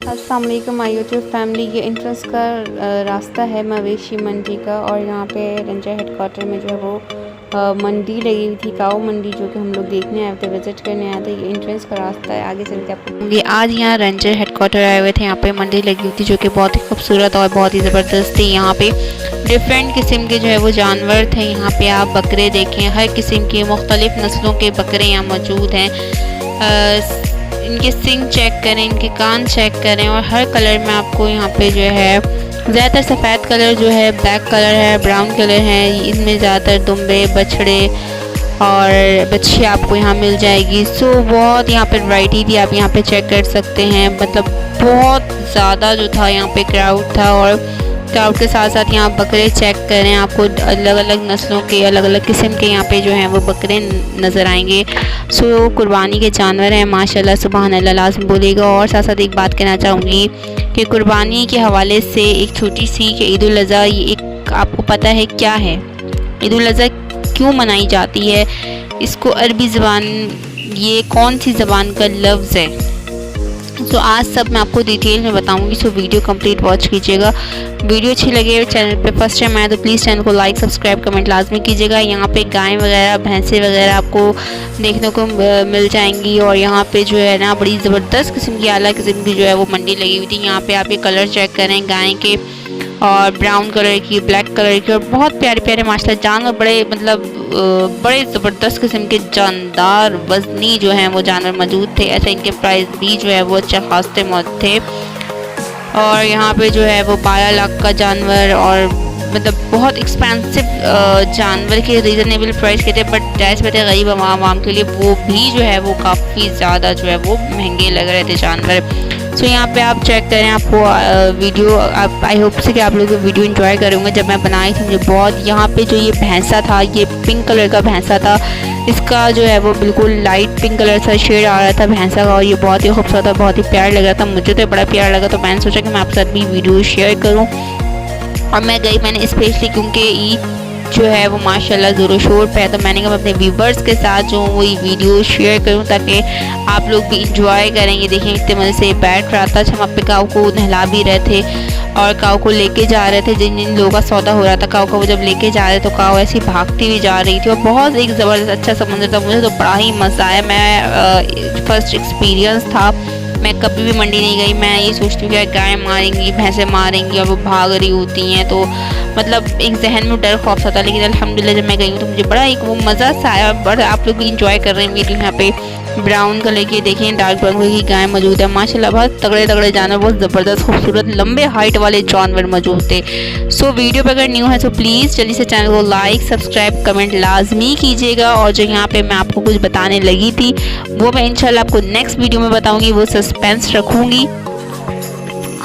अस्सलाम वालेकुम my YouTube family. ये एंट्रेंस का रास्ता है मवेशी मंडी का, और यहाँ पे रंजा हेड क्वार्टर में जो है वो मंडी लगी हुई थी, काऊ मंडी, जो कि हम लोग देखने आए थे, विजिट करने आए थे। ये एंट्रेंस का रास्ता है, आगे चल के आपको आज यहाँ रंजा हेड क्वार्टर आए हुए थे। यहाँ पे मंडी लगी हुई थी जो कि बहुत ही खूबसूरत और बहुत ही ज़बरदस्त थी। यहाँ पे डिफरेंट किस्म के जो है वो जानवर थे। यहाँ पे आप बकरे देखें, हर किस्म के मुख्तलिफ नस्लों के बकरे यहाँ मौजूद हैं। इनके सिंग चेक करें, इनके कान चेक करें, और हर कलर में आपको यहाँ पे जो है ज़्यादातर सफ़ेद कलर जो है, ब्लैक कलर है, ब्राउन कलर है, इनमें ज़्यादातर दुम्बे, बछड़े और बच्ची आपको यहाँ मिल जाएगी। सो बहुत यहाँ पे वैरायटी थी, आप यहाँ पे चेक कर सकते हैं। मतलब बहुत ज़्यादा जो था यहाँ पे क्राउड था, और क्राउड के साथ साथ यहाँ बकरे चेक करें, आपको अलग अलग नस्लों के, अलग अलग किस्म के यहाँ पे जो हैं वो बकरे नज़र आएंगे। सो कुर्बानी के जानवर हैं माशाल्लाह, सुबहान अल्लाह लाज़िम बोलेगा। और साथ साथ एक बात कहना चाहूँगी कि कुर्बानी के हवाले से एक छोटी सी कि ईद उल अज़हा, ये एक आपको पता है क्या है, ईद उल अज़हा क्यों मनाई जाती है, इसको अरबी ज़बान, ये कौन सी ज़बान का लफ्ज़ है। तो आज सब मैं आपको डिटेल में बताऊंगी। सो वीडियो कंप्लीट वॉच कीजिएगा। वीडियो अच्छी लगे, चैनल पे फर्स्ट टाइम आए तो प्लीज़ चैनल को लाइक, सब्सक्राइब, कमेंट लाजमी कीजिएगा। यहाँ पे गाय वगैरह, भैंसें वगैरह आपको देखने को मिल जाएंगी, और यहाँ पे जो है ना बड़ी ज़बरदस्त किस्म की, आला किस्म की जो है वो मंडी लगी हुई थी। यहाँ पे आप ये कलर चेक करें गाय के, और ब्राउन कलर की, ब्लैक कलर की, और बहुत प्यारे प्यारे माशाल्लाह जानवर, बड़े मतलब बड़े ज़बरदस्त किस्म के जानदार वज़नी जो हैं वो जानवर मौजूद थे। ऐसे इनके प्राइस भी जो है वो अच्छे खासे मौजूद थे। और यहाँ पे जो है वो 12 लाख का जानवर, और मतलब बहुत एक्सपेंसिव जानवर के रीज़नेबल प्राइस के थे, बट जायज़ पे थे गरीब आवाम के लिए, वो भी जो है वो काफ़ी ज़्यादा जो है वो महंगे लग रहे थे जानवर। सो यहाँ पे आप चेक करें, आपको वीडियो, आप आई होप से कि आप लोग वीडियो एंजॉय करेंगे। जब मैं बनाई थी मुझे बहुत, यहाँ पे जो ये भैंसा था, ये पिंक कलर का भैंसा था, इसका जो है वो बिल्कुल लाइट पिंक कलर सा शेड आ रहा था भैंसा का, और ये बहुत ही खूबसूरत था, बहुत ही प्यारा लग रहा था, मुझे तो बड़ा प्यारा लगा। तो मैंने सोचा कि मैं आपके साथ भी वीडियो शेयर करूँ, और मैं गई मैंने स्पेशली क्योंकि ईद जो है वो माशाल्लाह ज़ोर शोर पे है, तो मैंने कहा अपने व्यूवर्स के साथ जो वो वीडियो शेयर करूं ताकि आप लोग भी इंजॉय करेंगे। देखें इतने मज़े से बैठ रहा था। हम अपने काऊ को नहला भी रहे थे, और काऊ को लेके जा रहे थे, जिन जिन लोगों का सौदा हो रहा था काऊ का, वो जब लेके जा रहे तो काऊ ऐसी भागती हुई जा रही थी, और बहुत एक ज़बरदस्त अच्छा समंदर था। मुझे तो बड़ा ही मज़ा आया। मैं फर्स्ट एक्सपीरियंस था, मैं कभी भी मंडी नहीं गई। मैं ये सोचती हूँ कि गाय मारेंगी, भैंसें मारेंगी, और वो भाग रही होती हैं, तो मतलब एक जहन में डर खौफ सा था। लेकिन अल्हम्दुलिल्लाह जब मैं गई हूँ तो मुझे बड़ा एक वो मज़ा सा आया। बड़ा आप लोग भी इंजॉय कर रहे हैं वीडियो। यहाँ पे ब्राउन कलर की देखें, डार्क ब्राउन कलर की गाय मौजूद है माशाल्लाह, बहुत तगड़े तगड़े जानवर, बहुत ज़बरदस्त खूबसूरत लंबे हाइट वाले जानवर मौजूद थे। सो वीडियो पर अगर न्यू है तो प्लीज़ जल्दी से चैनल को लाइक, सब्सक्राइब, कमेंट लाजमी कीजिएगा। और जो यहाँ पे मैं आपको कुछ बताने लगी थी वो मैं इंशाल्लाह आपको नेक्स्ट वीडियो में बताऊँगी, वो सस्पेंस रखूँगी।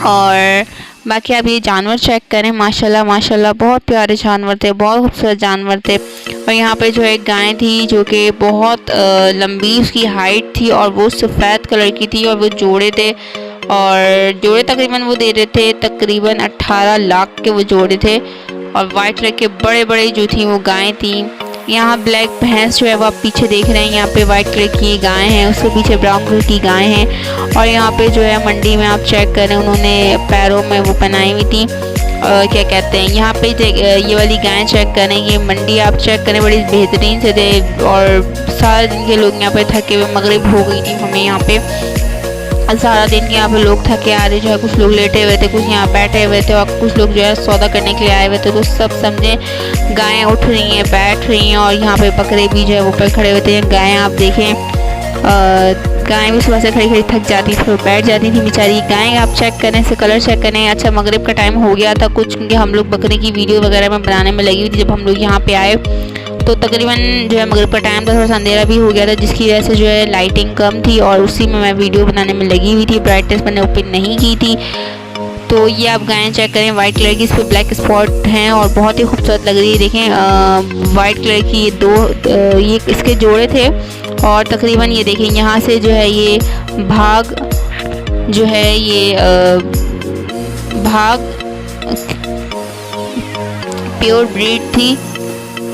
और बाकी आप ये जानवर चेक करें, माशाल्लाह माशाल्लाह बहुत प्यारे जानवर थे, बहुत खूबसूरत जानवर थे। और यहाँ पे जो एक गाय थी जो कि बहुत लंबी उसकी हाइट थी, और वो सफ़ेद कलर की थी, और वो जोड़े थे, और जोड़े तकरीबन वो दे रहे थे तकरीबन 18 लाख के वो जोड़े थे। और वाइट कलर के बड़े बड़े जो थी वो गायें थी। यहाँ ब्लैक भैंस जो है वो आप पीछे देख रहे हैं, यहाँ पे वाइट कलर की गाय हैं, उसके पीछे ब्राउन कलर की गाय हैं। और यहाँ पे जो है मंडी में आप चेक करें, उन्होंने पैरों में वो पहनाई हुई थी, क्या कहते हैं, यहाँ पे ये वाली गायें चेक करें, ये मंडी आप चेक करें, बड़ी बेहतरीन से थे। और सारे दिन के लोग यहाँ पे थके हुए, मगरिब हो गई थी हमें यहाँ पे, सारा दिन के यहाँ पे लोग थके आ रहे, जो है कुछ लोग लेटे हुए थे, कुछ यहाँ बैठे हुए थे, और कुछ लोग जो है सौदा करने के लिए आए हुए थे। तो सब समझे गायें उठ रही हैं, बैठ रही हैं, और यहाँ पे बकरे भी जो है वो पे खड़े हुए थे। गायें आप देखें, गायें भी सुबह से खड़ी खड़ी थक जाती थी, बैठ जाती थी बेचारी। गायें आप चेक करें, से कलर चेक करें। अच्छा मगरिब का टाइम हो गया था कुछ, क्योंकि हम लोग बकरे की वीडियो वगैरह में बनाने में लगी हुई थी। जब हम लोग यहाँ पे आए तो तकरीबन जो है मगरिब का टाइम था, थोड़ा सा अंधेरा भी हो गया था, जिसकी वजह से जो है लाइटिंग कम थी, और उसी में मैं वीडियो बनाने में लगी हुई थी। ब्राइटनेस मैंने ओपन नहीं की थी। तो ये आप गायें चेक करें, वाइट कलर की, इस पर ब्लैक स्पॉट हैं, और बहुत ही खूबसूरत लग रही है। देखें वाइट कलर की ये इसके जोड़े थे, और तकरीबन ये देखें यहाँ से जो है ये भाग जो है ये भाग प्योर ब्रीड थी,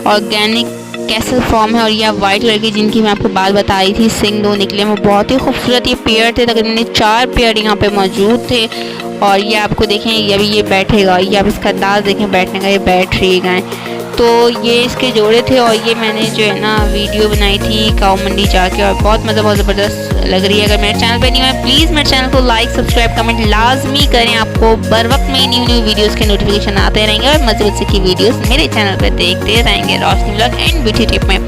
ऑर्गेनिक कैसल फॉर्म है और ये वाइट कलर की जिनकी मैं आपको बात बताई थी, सिंग 2 निकले, वो बहुत ही खूबसूरत ये पेयर थे। तकरीबन 4 पेयर यहाँ पे मौजूद थे। और ये आपको देखें, ये अभी ये बैठेगा, ये आप इसका अंदाज़ देखें बैठने का, ये बैठ रही है गाय। तो ये इसके जोड़े थे और ये मैंने जो है ना वीडियो बनाई थी काऊ मंडी जाके, और बहुत मज़ा, बहुत ज़बरदस्त लग रही है। अगर मेरे चैनल पे नहीं है प्लीज़ मेरे चैनल को लाइक, सब्सक्राइब, कमेंट लाजमी करें। आपको बर वक्त में न्यू वीडियोस के नोटिफिकेशन आते रहेंगे और मज़े की वीडियोस मेरे चैनल पे देखते रहेंगे रोशनी व्लॉग एंड ब्यूटी टिप में।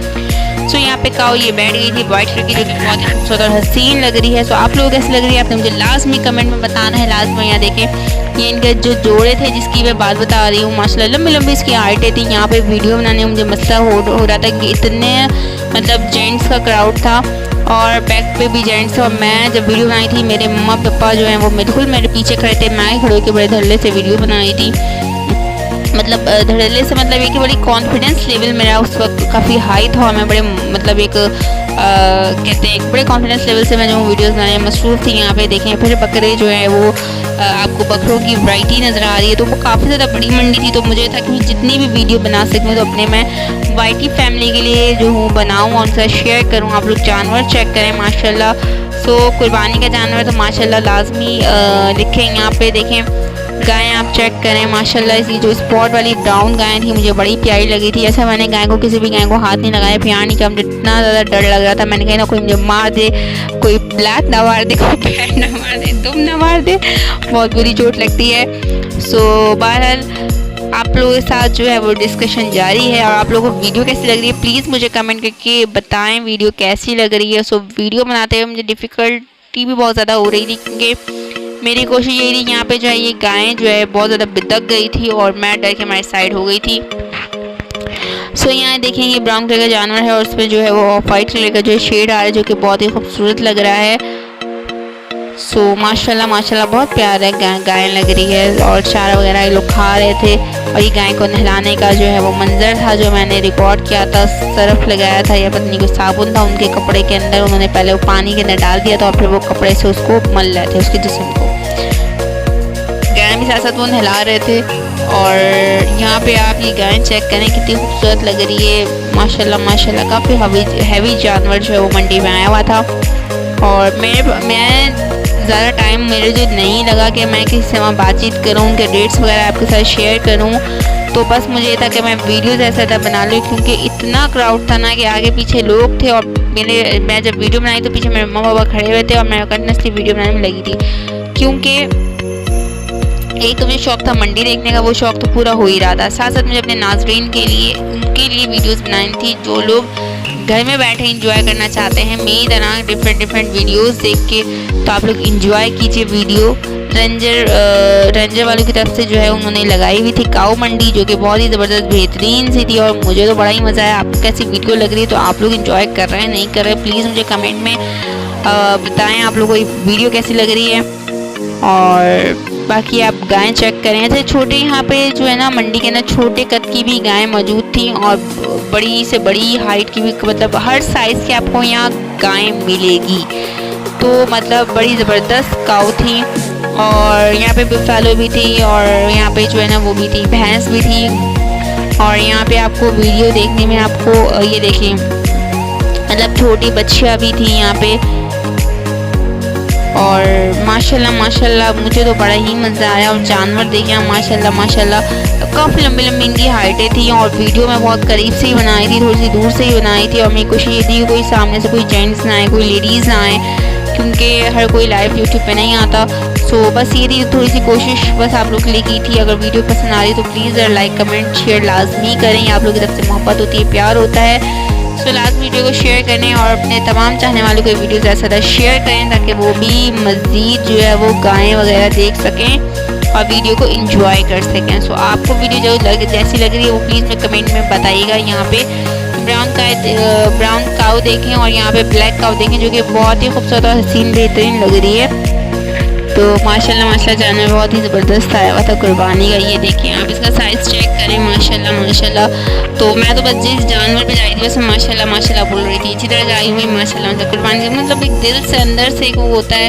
सो यहाँ पे काऊ ये बैठ गई थी वाइट कलर की, जो कि बहुत ही खूबसूरत और हसीन लग रही है। सो आप लोगों को कैसी लग रही है आपने मुझे लाजमी कमेंट में बताना है, लाजमी। यहाँ देखें ये इनके जो जोड़े थे जिसकी मैं बात बता रही हूँ, माशाल्लाह लंबी लंबी इसकी हाइटें थी। यहाँ पे वीडियो बनाने में मुझे मसला हो रहा था कि इतने मतलब जेंट्स का क्राउड था और बैक पे भी जेंट्स थे। और मैं जब वीडियो बनाई थी मेरे मम्मा पापा जो हैं वो बिल्कुल मेरे पीछे खड़े थे, मैं खड़े होकर बड़े धड़ल्ले से वीडियो बनाई थी। मतलब धड़ल्ले से मतलब एक बड़ी कॉन्फिडेंस लेवल मेरा उस वक्त काफ़ी हाई था और मैं बड़े मतलब एक कहते हैं एक बड़े कॉन्फिडेंस लेवल से मैं जो वीडियोस बनाने में मसरूफ़ थी। यहाँ पे देखें फिर बकरे जो है वो आपको बकरों की वैरायटी नज़र आ रही है। तो वो काफ़ी ज़्यादा बड़ी मंडी थी, तो मुझे था कि जितनी भी वीडियो बना सकूँ तो अपने मैं वाइटी फैमिली के लिए जो हूँ बनाऊँ और उनके साथ शेयर करूँ। आप लोग जानवर चेक करें माशाल्लाह। सो कुर्बानी का जानवर तो माशाल्लाह लाजमी लिखें। यहाँ पे देखें गायें आप चेक करें माशाल्लाह। इसकी जो स्पॉट वाली ब्राउन गाय थी मुझे बड़ी प्यारी लगी थी। ऐसा मैंने गाय को किसी भी गाय को हाथ नहीं लगाया, प्यार नहीं किया, मुझे इतना ज़्यादा डर लग रहा था। मैंने कहा ना कोई मुझे मार दे, कोई ब्लैक ना मार दे, कोई पैर ना मार दे, दुम ना मार दे, बहुत बुरी चोट लगती है। सो बहरहाल आप लोगों के साथ जो है वो डिस्कशन जारी है। और आप लोगों को वीडियो कैसी लग रही है प्लीज़ मुझे कमेंट करके बताएं वीडियो कैसी लग रही है। सो वीडियो बनाते हुए मुझे डिफ़िकल्टी भी बहुत ज़्यादा हो रही थी क्योंकि मेरी कोशिश यही थी, यहाँ पे जो है ये गायें जो है बहुत ज़्यादा बिदक गई थी और मैं डर के हमारी साइड हो गई थी। सो यहाँ देखें ये ब्राउन कलर का जानवर है और उसमें जो है वो ऑफ वाइट कलर का जो शेड आ रहा है जो कि बहुत ही खूबसूरत लग रहा है। सो माशाल्लाह माशाल्लाह बहुत प्यारा गाय लग रही है। और चारा वगैरह ये लोग खा रहे थे और ये गाय को नहलाने का जो है वो मंजर था जो मैंने रिकॉर्ड किया था। सरफ लगाया था या पत्नी को साबुन था उनके कपड़े के अंदर, उन्होंने पहले वो पानी के अंदर डाल दिया था और फिर वो कपड़े से उसको मल रहे थे उसके जिस्म को। गाय भी साथ साथ वो नहला रहे थे। और यहाँ पे आप ये गाय चेक करें कितनी खूबसूरत लग रही है माशाल्लाह माशाल्लाह। काफ़ी हैवी जानवर जो है वो मंडी में आया हुआ था। और मैं ज़्यादा टाइम मेरे जो नहीं लगा कि मैं किसी से वहाँ बातचीत करूँ, उनके डेट्स वगैरह आपके साथ शेयर करूँ। तो बस मुझे ये था कि मैं वीडियोस ऐसा बना लूँ क्योंकि इतना क्राउड था ना कि आगे पीछे लोग थे। और मैं जब वीडियो बनाई तो पीछे मेरे मम्मा पापा खड़े हुए थे और मैं कंटिन्यूसली वीडियो बनाने में लगी थी क्योंकि एक तो मुझे शौक़ था मंडी देखने का, वो शौक़ तो पूरा हो ही रहा था। साथ साथ मुझे अपने नाज़रीन के लिए उनके लिए वीडियोस बनानी थी जो लोग घर में बैठे इंजॉय करना चाहते हैं मेरी तरह डिफरेंट वीडियोस देख के। तो आप लोग इंजॉय कीजिए वीडियो। रेंजर वालों की तरफ से जो है उन्होंने लगाई हुई थी काऊ मंडी जो कि बहुत ही ज़बरदस्त बेहतरीन सी थी और मुझे तो बड़ा ही मज़ा आया। आपको कैसी वीडियो लग रही है, तो आप लोग इंजॉय कर रहे हैं नहीं कर रहे प्लीज़ मुझे कमेंट में बताएं आप लोगों को वीडियो कैसी लग रही है। और बाकी आप गायें चेक करें, ऐसे छोटे यहाँ पे जो है ना मंडी के ना छोटे कद की भी गायें मौजूद थी और बड़ी से बड़ी हाइट की भी, मतलब हर साइज़ की आपको यहाँ गायें मिलेगी। तो मतलब बड़ी ज़बरदस्त काऊ थी। और यहाँ पे बुफैलो भी थी और यहाँ पे जो है ना वो भी थी, भैंस भी थी। और यहाँ पे आपको वीडियो देखने में आपको ये देखिए मतलब छोटी बच्चियाँ भी थी यहाँ पे। और माशाल्लाह माशाल्लाह मुझे तो बड़ा ही मज़ा आया। और जानवर देखिए माशाल्लाह माशाल्लाह काफ़ी लंबी लंबी इनकी हाइटें थी। और वीडियो मैं बहुत करीब से ही बनाई थी, थोड़ी सी दूर से ही बनाई थी। और मेरी कोशिश ये थी कोई सामने से कोई जेंट्स ना आए, कोई लेडीज़ ना आए क्योंकि हर कोई लाइव यूट्यूब पे नहीं आता। सो बस ये थी थोड़ी सी कोशिश बस आप लोग के लिए की थी। अगर वीडियो पसंद आ रही तो प्लीज़ लाइक कमेंट शेयर लाजमी करें। आप लोगों की तरफ से मोहब्बत होती है, प्यार होता है। सो लास्ट वीडियो को शेयर करें और अपने तमाम चाहने वालों को वीडियो ज़्यादा से ज़्यादा शेयर करें ताकि वो भी मज़ीद जो है वो गायें वगैरह देख सकें और वीडियो को एंजॉय कर सकें। सो आपको वीडियो जो जैसी लग रही है वो प्लीज़ में कमेंट में बताइएगा। यहाँ पे ब्राउन काऊ देखें और यहाँ पे ब्लैक काऊ देखें जो कि बहुत ही खूबसूरत और हसीन बेहतरीन लग रही है। तो माशाल्लाह माशाल्लाह जानवर बहुत ही ज़बरदस्त आया हुआ था कुर्बानी का। ये देखिए आप इसका साइज़ चेक करें माशाल्लाह माशाल्लाह। तो मैं तो बस जिस जानवर पे जाई थी बस माशाल्लाह माशाल्लाह बोल रही थी, इसी तरह आई हुई माशाल्लाह। मतलब कुर्बानी मतलब एक दिल से अंदर से एक वो होता है